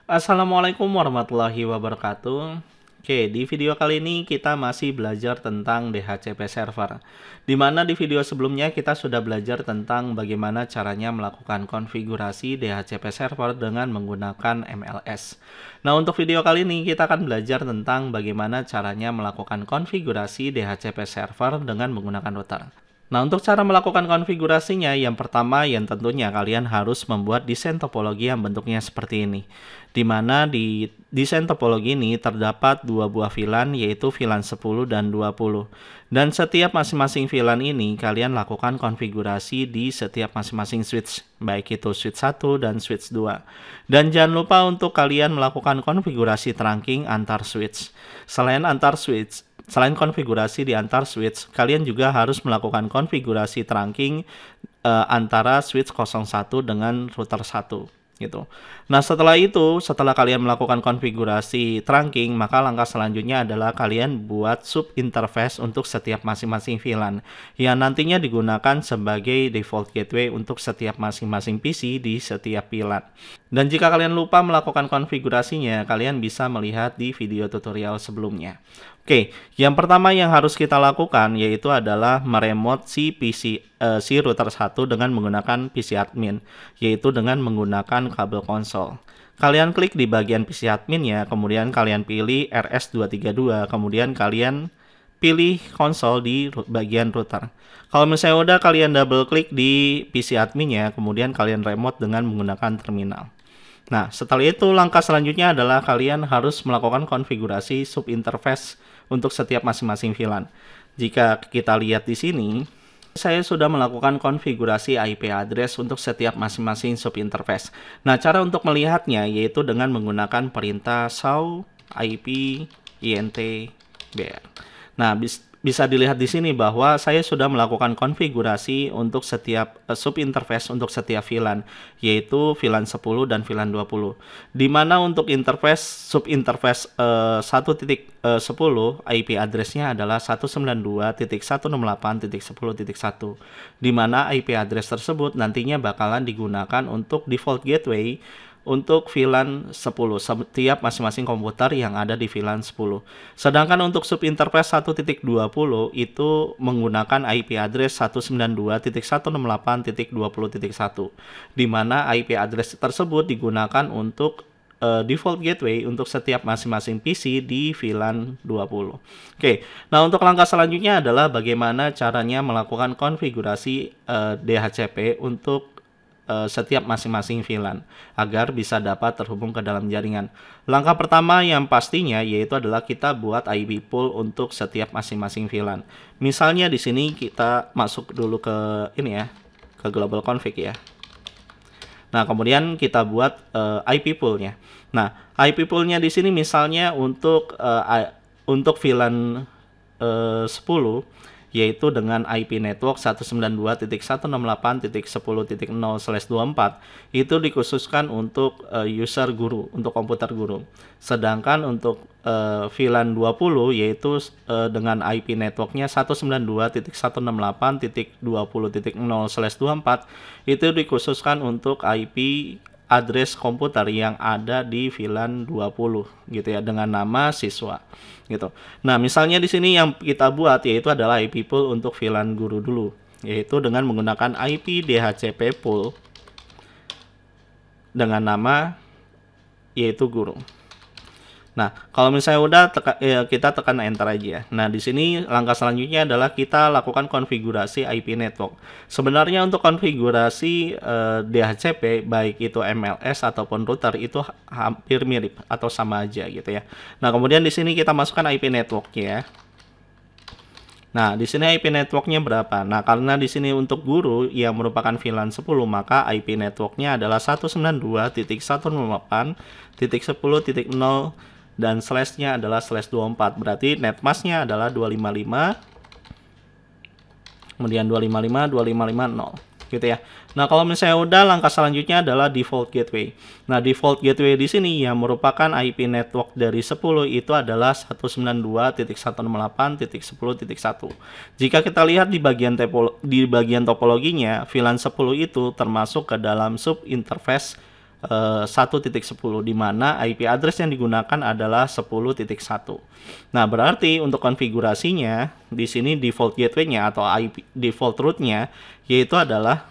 Assalamualaikum warahmatullahi wabarakatuh. Oke, di video kali ini kita masih belajar tentang DHCP server. Di mana di video sebelumnya kita sudah belajar tentang bagaimana caranya melakukan konfigurasi DHCP server dengan menggunakan MLS. Nah, untuk video kali ini kita akan belajar tentang bagaimana caranya melakukan konfigurasi DHCP server dengan menggunakan router. Nah, untuk cara melakukan konfigurasinya, yang pertama yang tentunya kalian harus membuat desain topologi yang bentuknya seperti ini. Di mana di desain topologi ini terdapat dua buah VLAN, yaitu VLAN 10 dan 20. Dan setiap masing-masing VLAN ini kalian lakukan konfigurasi di setiap masing-masing switch, baik itu switch 1 dan switch 2. Dan jangan lupa untuk kalian melakukan konfigurasi trunking antar switch. Selain konfigurasi di antar switch, kalian juga harus melakukan konfigurasi trunking antara switch 01 dengan router 1 gitu. Nah, setelah kalian melakukan konfigurasi trunking, maka langkah selanjutnya adalah kalian buat sub interface untuk setiap masing-masing VLAN yang nantinya digunakan sebagai default gateway untuk setiap masing-masing PC di setiap VLAN. Dan jika kalian lupa melakukan konfigurasinya, kalian bisa melihat di video tutorial sebelumnya. Oke, yang pertama yang harus kita lakukan yaitu adalah meremote si router 1 dengan menggunakan PC admin, yaitu dengan menggunakan kabel konsol. Kalian klik di bagian PC admin ya, kemudian kalian pilih RS232, kemudian kalian pilih konsol di bagian router. Kalau misalnya udah, kalian double klik di PC admin ya, kemudian kalian remote dengan menggunakan terminal. Nah, setelah itu langkah selanjutnya adalah kalian harus melakukan konfigurasi sub interface untuk setiap masing-masing VLAN. Jika kita lihat di sini, saya sudah melakukan konfigurasi IP address untuk setiap masing-masing sub interface. Nah, cara untuk melihatnya yaitu dengan menggunakan perintah show IP int br. Nah, bisa dilihat di sini bahwa saya sudah melakukan konfigurasi untuk setiap sub interface untuk setiap VLAN, yaitu VLAN 10 dan VLAN 20. Di mana untuk sub interface 1.10 IP address-nya adalah 192.168.10.1. Di mana IP address tersebut nantinya bakalan digunakan untuk default gateway untuk VLAN 10, setiap masing-masing komputer yang ada di VLAN 10. Sedangkan untuk subinterface 1.20 itu menggunakan IP address 192.168.20.1, di mana IP address tersebut digunakan untuk default gateway untuk setiap masing-masing PC di VLAN 20. Oke, nah untuk langkah selanjutnya adalah bagaimana caranya melakukan konfigurasi DHCP untuk setiap masing-masing VLAN agar bisa dapat terhubung ke dalam jaringan. Langkah pertama yang pastinya yaitu adalah kita buat IP pool untuk setiap masing-masing VLAN. Misalnya di sini kita masuk dulu ke ini ya, ke global config ya. Nah, kemudian kita buat IP pool-nya. Nah, IP pool-nya di sini misalnya untuk VLAN 10 yaitu dengan IP network 192.168.10.0/24 itu dikhususkan untuk user guru, untuk komputer guru. Sedangkan untuk VLAN 20 yaitu dengan IP networknya 192.168.20.0/24 itu dikhususkan untuk IP address komputer yang ada di VLAN 20 gitu ya, dengan nama siswa gitu. Nah, misalnya di sini yang kita buat yaitu adalah IP pool untuk VLAN guru dulu, yaitu dengan menggunakan IP DHCP pool dengan nama yaitu guru. Nah, kalau misalnya udah kita tekan enter aja. Nah, di sini langkah selanjutnya adalah kita lakukan konfigurasi IP network. Sebenarnya untuk konfigurasi DHCP baik itu MLS ataupun router itu hampir mirip atau sama aja gitu ya. Nah, kemudian di sini kita masukkan IP networknya ya. Nah, di sini IP networknya berapa? Nah, karena di sini untuk guru yang merupakan VLAN 10, maka IP networknya adalah 192.168.10.0 dan slashnya adalah /24. Berarti netmasknya adalah 255, kemudian 255.255.0 gitu ya. Nah, kalau misalnya udah, langkah selanjutnya adalah default gateway. Nah, default gateway di sini yang merupakan IP network dari 10 itu adalah 192.168.10.1. Jika kita lihat di bagian topologinya, VLAN 10 itu termasuk ke dalam sub interface 1.10, di mana IP address yang digunakan adalah 10.1. Nah, berarti untuk konfigurasinya di sini default gateway-nya atau IP default root-nya yaitu adalah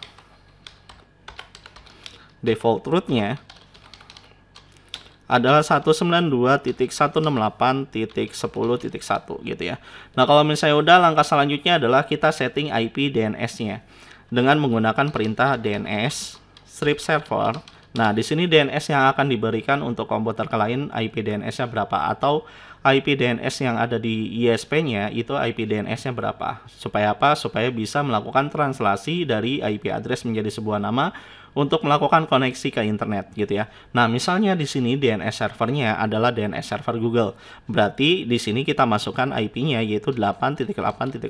adalah 192.168.10.1 gitu ya. Nah, kalau misalnya udah, langkah selanjutnya adalah kita setting IP DNS-nya dengan menggunakan perintah DNS strip server. Nah, di sini DNS yang akan diberikan untuk komputer klien IP DNS-nya berapa, atau IP DNS yang ada di ISP-nya itu IP DNS-nya berapa. Supaya apa? Supaya bisa melakukan translasi dari IP address menjadi sebuah nama untuk melakukan koneksi ke internet gitu ya. Nah, misalnya di sini DNS servernya adalah DNS server Google. Berarti di sini kita masukkan IP-nya yaitu 8.8.8.8.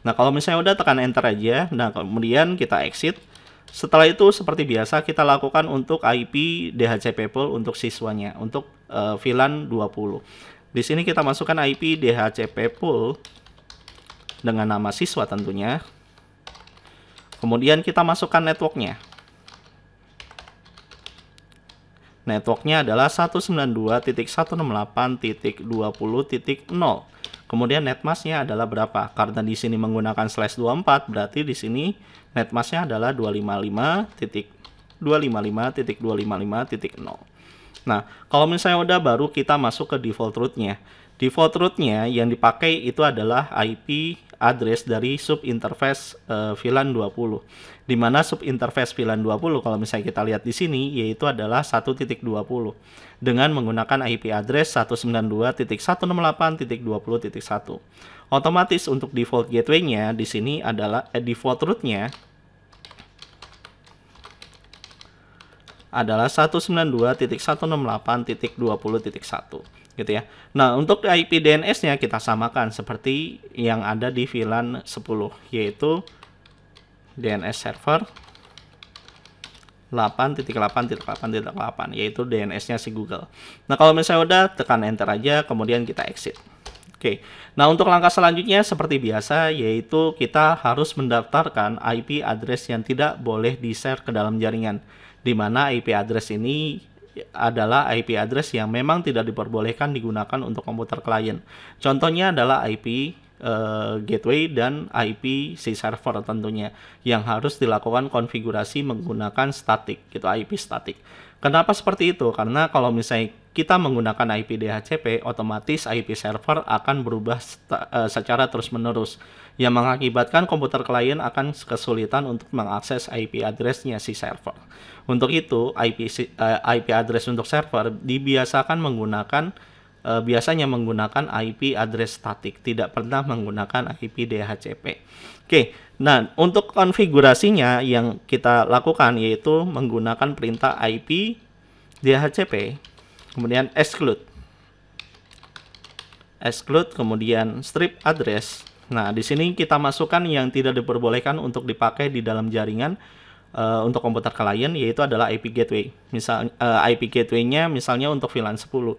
Nah, kalau misalnya udah, tekan enter aja. Nah, kemudian kita exit. Setelah itu seperti biasa kita lakukan untuk IP DHCP pool untuk siswanya untuk VLAN 20. Di sini kita masukkan IP DHCP pool dengan nama siswa tentunya. Kemudian kita masukkan networknya. Networknya adalah 192.168.20.0. Kemudian netmasknya adalah berapa? Karena di sini menggunakan /24, berarti di sini netmasknya adalah 255.255.255.0. Nah, kalau misalnya udah, baru kita masuk ke default root-nya. Default root-nya yang dipakai itu adalah IP address dari subinterface VLAN 20. Di mana subinterface VLAN 20 kalau misalnya kita lihat di sini yaitu adalah 1.20 dengan menggunakan IP address 192.168.20.1. Otomatis untuk default gateway-nya di sini adalah default root-nya adalah 192.168.20.1 gitu ya. Nah, untuk IP DNS-nya kita samakan seperti yang ada di VLAN 10, yaitu DNS server 8.8.8.8, yaitu DNS-nya si Google. Nah, kalau misalnya udah, tekan enter aja, kemudian kita exit. Oke. Nah, untuk langkah selanjutnya seperti biasa, yaitu kita harus mendaftarkan IP address yang tidak boleh di-share ke dalam jaringan, di mana IP address ini adalah IP address yang memang tidak diperbolehkan digunakan untuk komputer klien. Contohnya adalah IP gateway dan IP si server tentunya, yang harus dilakukan konfigurasi menggunakan static gitu, IP static. Kenapa seperti itu? Karena kalau misalnya kita menggunakan IP DHCP, otomatis IP server akan berubah secara terus-menerus, yang mengakibatkan komputer klien akan kesulitan untuk mengakses IP address-nya si server. Untuk itu, IP address untuk server dibiasakan biasanya menggunakan IP address static, tidak pernah menggunakan IP DHCP. Oke, nah untuk konfigurasinya yang kita lakukan yaitu menggunakan perintah IP DHCP, kemudian exclude, kemudian strip address. Nah, di sini kita masukkan yang tidak diperbolehkan untuk dipakai di dalam jaringan untuk komputer klien, yaitu adalah IP gateway. IP gateway-nya misalnya untuk VLAN 10,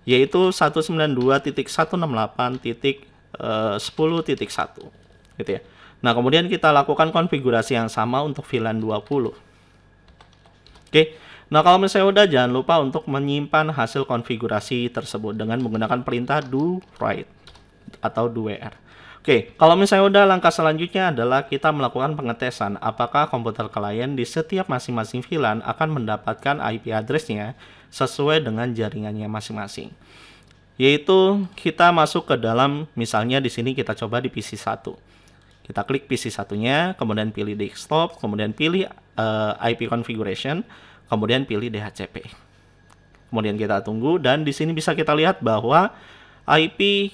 yaitu 192.168.10.1 gitu ya. Nah, kemudian kita lakukan konfigurasi yang sama untuk VLAN 20. Oke. Nah, kalau misalnya udah, jangan lupa untuk menyimpan hasil konfigurasi tersebut dengan menggunakan perintah do write atau do wr. Oke, kalau misalnya udah, langkah selanjutnya adalah kita melakukan pengetesan apakah komputer klien di setiap masing-masing VLAN akan mendapatkan IP address-nya sesuai dengan jaringannya masing-masing. Yaitu kita masuk ke dalam, misalnya di sini kita coba di PC 1. Kita klik PC 1-nya, kemudian pilih desktop, kemudian pilih IP configuration, kemudian pilih DHCP. Kemudian kita tunggu, dan di sini bisa kita lihat bahwa IP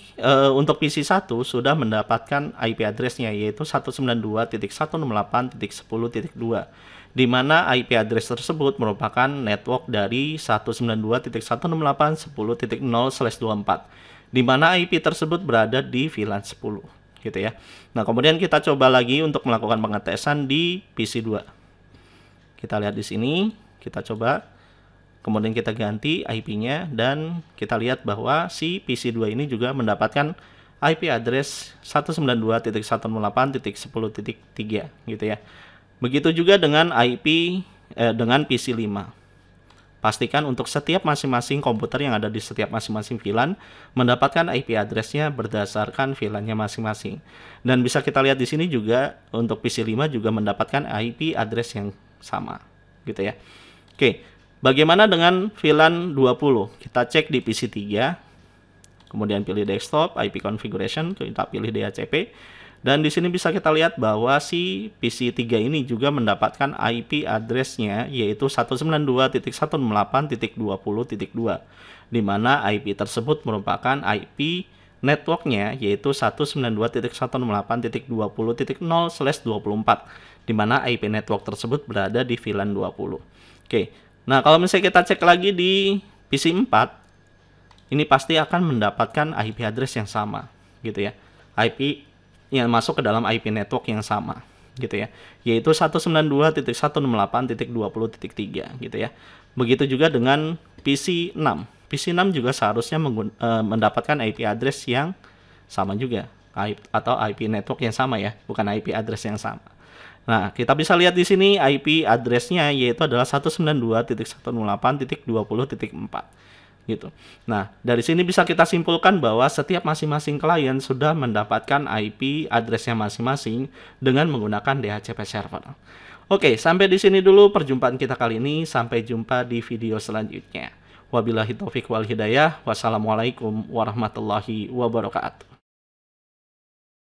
untuk PC 1 sudah mendapatkan IP address-nya yaitu 192.168.10.2, di mana IP address tersebut merupakan network dari 192.168.10.0/24, di mana IP tersebut berada di VLAN 10 gitu ya. Nah, kemudian kita coba lagi untuk melakukan pengetesan di PC 2. Kita lihat di sini, kita coba. Kemudian kita ganti IP-nya dan kita lihat bahwa si PC 2 ini juga mendapatkan IP address 192.168.10.3 gitu ya. Begitu juga dengan IP dengan PC 5. Pastikan untuk setiap masing-masing komputer yang ada di setiap masing-masing VLAN mendapatkan IP address-nya berdasarkan VLAN-nya masing-masing. Dan bisa kita lihat di sini juga untuk PC 5 juga mendapatkan IP address yang sama, gitu ya. Oke, bagaimana dengan VLAN 20? Kita cek di PC 3, kemudian pilih desktop, IP configuration, kita pilih DHCP. Dan di sini bisa kita lihat bahwa si PC 3 ini juga mendapatkan IP address-nya yaitu 192.168.20.2, di mana IP tersebut merupakan IP network-nya yaitu 192.168.20.0/24, di mana IP network tersebut berada di VLAN 20. Oke. Nah, kalau misalnya kita cek lagi di PC 4, ini pasti akan mendapatkan IP address yang sama, gitu ya. IP yang masuk ke dalam IP network yang sama, gitu ya, yaitu 192.168.20.3, gitu ya. Begitu juga dengan PC 6. PC 6 juga seharusnya mendapatkan IP address yang sama juga, atau IP network yang sama ya, bukan IP address yang sama. Nah, kita bisa lihat di sini IP address-nya yaitu adalah 192.168.20.4. Gitu. Nah, dari sini bisa kita simpulkan bahwa setiap masing-masing klien sudah mendapatkan IP address-nya masing-masing dengan menggunakan DHCP server. Oke, sampai di sini dulu perjumpaan kita kali ini. Sampai jumpa di video selanjutnya. Wabillahi taufiq wal hidayah. Wassalamualaikum warahmatullahi wabarakatuh.